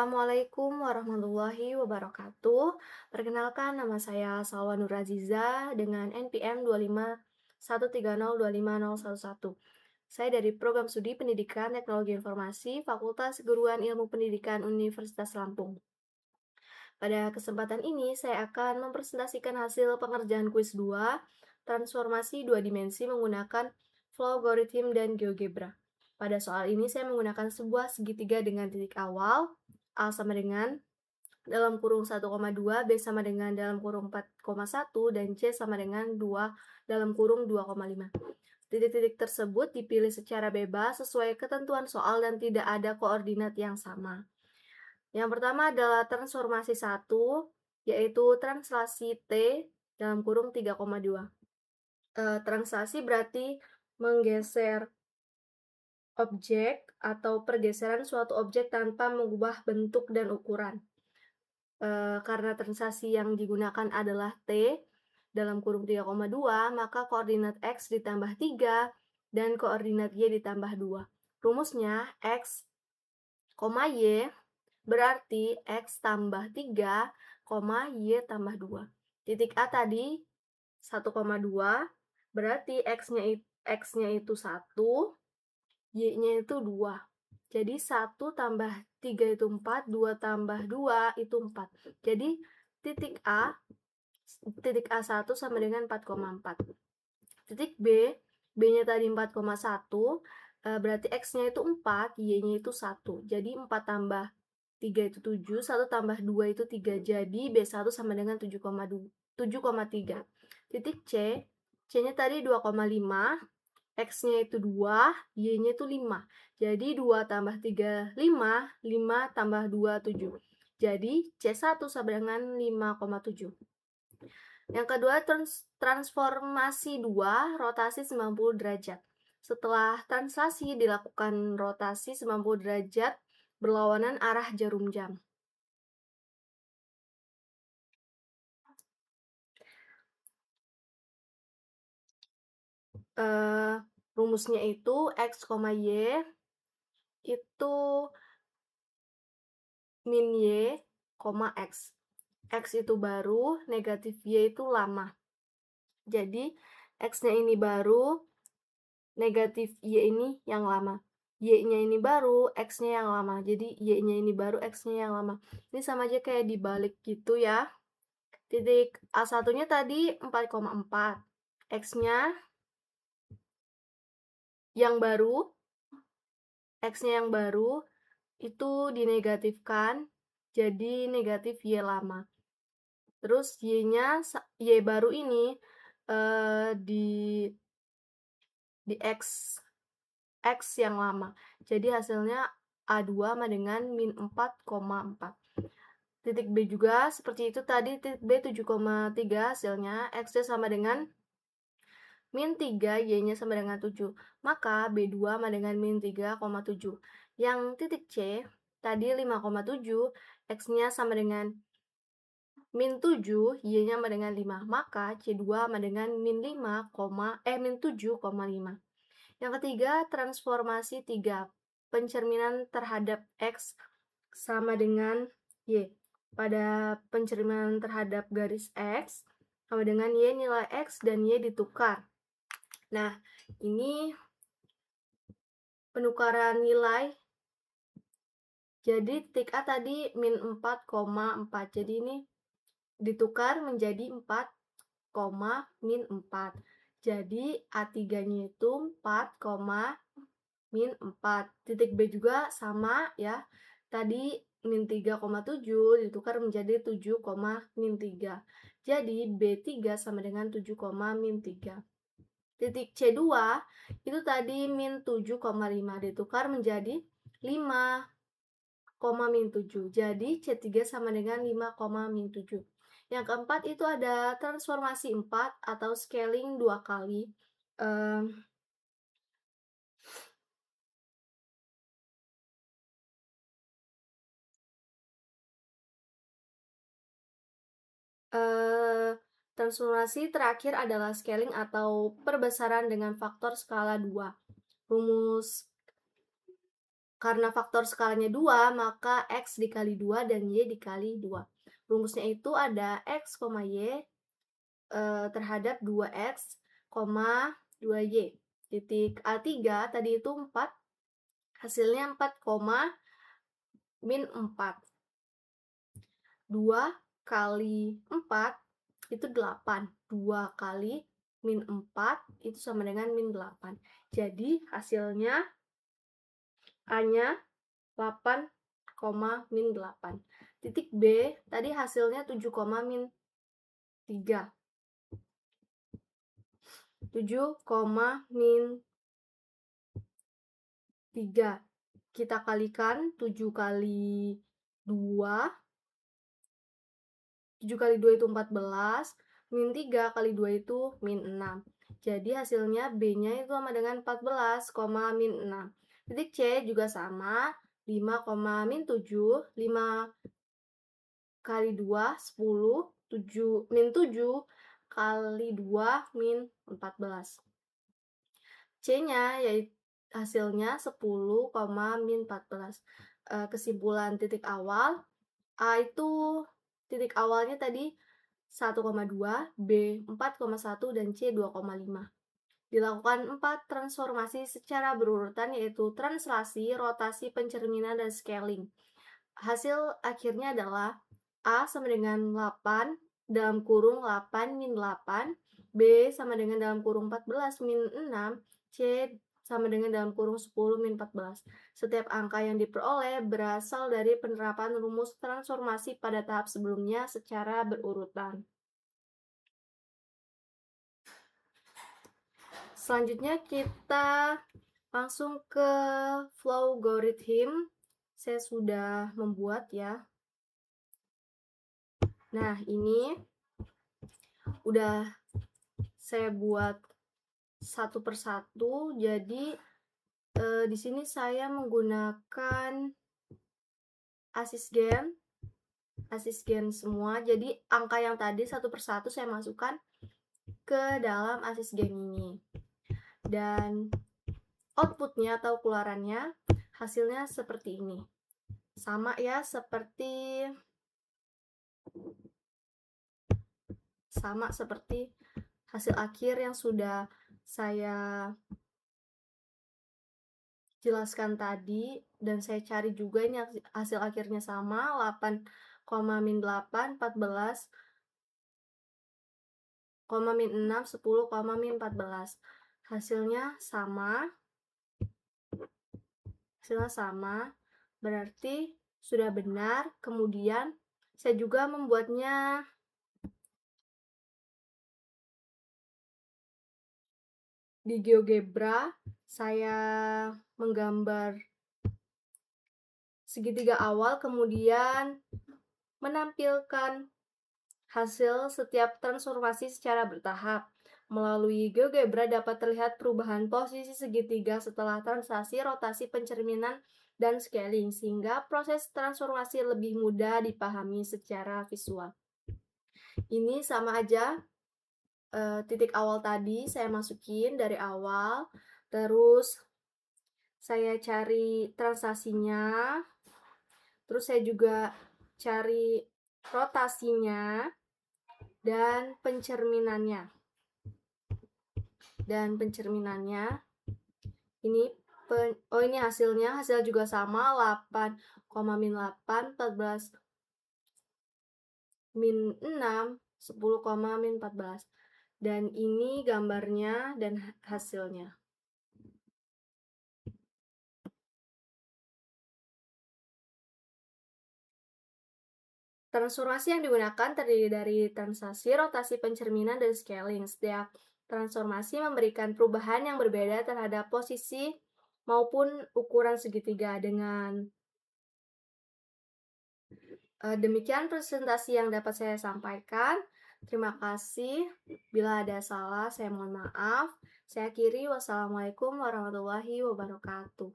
Assalamualaikum warahmatullahi wabarakatuh. Perkenalkan, nama saya Salwa Nur Aziza dengan NPM 251302511. Saya dari Program Studi Pendidikan Teknologi Informasi Fakultas Keguruan Ilmu Pendidikan Universitas Lampung. Pada kesempatan ini, saya akan mempresentasikan hasil pengerjaan kuis 2, transformasi dua dimensi menggunakan flow algorithm dan GeoGebra. Pada soal ini, saya menggunakan sebuah segitiga dengan titik awal, A sama dengan dalam kurung 1,2, B sama dengan dalam kurung 4,1, dan C sama dengan 2 dalam kurung 2,5. Titik-titik tersebut dipilih secara bebas sesuai ketentuan soal dan tidak ada koordinat yang sama. Yang pertama adalah transformasi 1, yaitu translasi T dalam kurung 3,2. Translasi berarti menggeser objek atau pergeseran suatu objek tanpa mengubah bentuk dan ukuran. Karena translasi yang digunakan adalah T dalam kurung 3,2, maka koordinat X ditambah 3 dan koordinat Y ditambah 2. Rumusnya X, Y berarti X tambah 3, Y tambah 2. Titik A tadi 1,2, berarti X-nya itu 1, Y-nya itu 2. Jadi 1 tambah 3 itu 4, 2 tambah 2 itu 4. Jadi titik A1 sama dengan 4,4. Titik B, B-nya tadi 4,1, berarti X-nya itu 4, Y-nya itu 1. Jadi 4 tambah 3 itu 7, 1 tambah 2 itu 3. Jadi B1 sama dengan 7,3. Titik C, C-nya tadi 2,5, X-nya itu 2, Y-nya itu 5. Jadi 2 tambah 3, 5, 5 tambah 2, 7. Jadi C1 sama dengan 5,7. Yang kedua, transformasi 2, rotasi 90 derajat. Setelah translasi dilakukan rotasi 90 derajat berlawanan arah jarum jam. Rumusnya itu X, Y itu min Y, X. X itu baru, negatif Y itu lama. Jadi, X-nya ini baru, negatif Y ini yang lama. Y-nya ini baru, X-nya yang lama. Jadi, Y-nya ini baru, X-nya yang lama. Ini sama aja kayak dibalik gitu ya. Titik A1-nya tadi 4,4. X-nya yang baru, X-nya yang baru, itu dinegatifkan, jadi negatif Y lama. Terus Y-nya, Y baru ini di X yang lama. Jadi hasilnya A2 sama dengan min 4,4. Titik B juga seperti itu tadi, titik B 7,3 hasilnya, X-nya sama dengan min 3, Y-nya sama dengan 7. Maka B2 sama dengan min 3,7. Yang titik C tadi 5,7, X-nya sama dengan min 7, Y-nya sama dengan 5. Maka C2 sama dengan min 7,5. Yang ketiga, transformasi 3. Pencerminan terhadap X sama dengan Y. Pada pencerminan terhadap garis X sama dengan Y, nilai X dan Y ditukar. Nah, ini penukaran nilai. Jadi titik A tadi min 4,4. Jadi ini ditukar menjadi 4, min 4. Jadi A3-nya itu 4, min 4. Titik B juga sama ya. Tadi min 3,7 ditukar menjadi 7, min 3. Jadi B3 sama dengan 7, min 3. Titik C2 itu tadi min 7,5 ditukar menjadi 5, min 7. Jadi C3 sama dengan 5, min 7. Yang keempat itu ada transformasi 4 atau scaling 2 kali. Transformasi terakhir adalah scaling atau perbesaran dengan faktor skala 2. Rumus Karena faktor skalanya 2, maka X dikali 2 dan Y dikali 2. Rumusnya itu ada X, Y terhadap 2X, 2Y. Titik A3 tadi itu 4, hasilnya 4, min 4. 2 kali 4 itu 8. 2 kali min 4 itu sama dengan min 8. Jadi hasilnya A-nya 8, min 8. Titik B tadi hasilnya 7, min 3. 7, min 3. Kita kalikan 7 kali 2. 7 kali 2 itu 14. Min 3 kali 2 itu min 6. Jadi hasilnya B-nya itu sama dengan 14, min 6. Titik C juga sama. 5, min 7. 5 kali 2, 10. 7, min 7 kali 2, min 14. C-nya yaitu hasilnya 10, min 14. Kesimpulan titik awal, A itu titik awalnya tadi 1,2, B 4,1, dan C 2,5. Dilakukan 4 transformasi secara berurutan yaitu translasi, rotasi, pencerminan, dan scaling. Hasil akhirnya adalah A sama dengan 8 dalam kurung 8 min 8, B sama dengan dalam kurung 14 min 6, C sama dengan dalam kurung 10 min 14. Setiap angka yang diperoleh berasal dari penerapan rumus transformasi pada tahap sebelumnya secara berurutan. Selanjutnya kita langsung ke flow algorithm. Saya sudah membuat ya. Nah, ini udah saya buat satu persatu. Jadi di sini saya menggunakan asisgen semua. Jadi angka yang tadi satu persatu saya masukkan ke dalam asisgen ini. Dan outputnya atau keluarannya hasilnya seperti ini. Sama ya seperti hasil akhir yang sudah saya jelaskan tadi, dan saya cari juga ini hasil akhirnya sama, 8, min 8, 14, min 6, 10, min 14. Hasilnya sama, berarti sudah benar. Kemudian saya juga membuatnya di GeoGebra. Saya menggambar segitiga awal, kemudian menampilkan hasil setiap transformasi secara bertahap. Melalui GeoGebra dapat terlihat perubahan posisi segitiga setelah translasi, rotasi, pencerminan, dan scaling, sehingga proses transformasi lebih mudah dipahami secara visual. Ini sama aja, titik awal tadi saya masukin dari awal, terus saya cari translasinya, terus saya juga cari rotasinya dan pencerminannya. Ini hasilnya juga sama, 8, min 8, 14, min 6, 10, min 14. Dan ini gambarnya dan hasilnya. Transformasi yang digunakan terdiri dari translasi, rotasi, pencerminan, dan scaling. Setiap transformasi memberikan perubahan yang berbeda terhadap posisi maupun ukuran segitiga. Dengan demikian presentasi yang dapat saya sampaikan. Terima kasih. Bila ada salah, saya mohon maaf. Saya akhiri. Wassalamualaikum warahmatullahi wabarakatuh.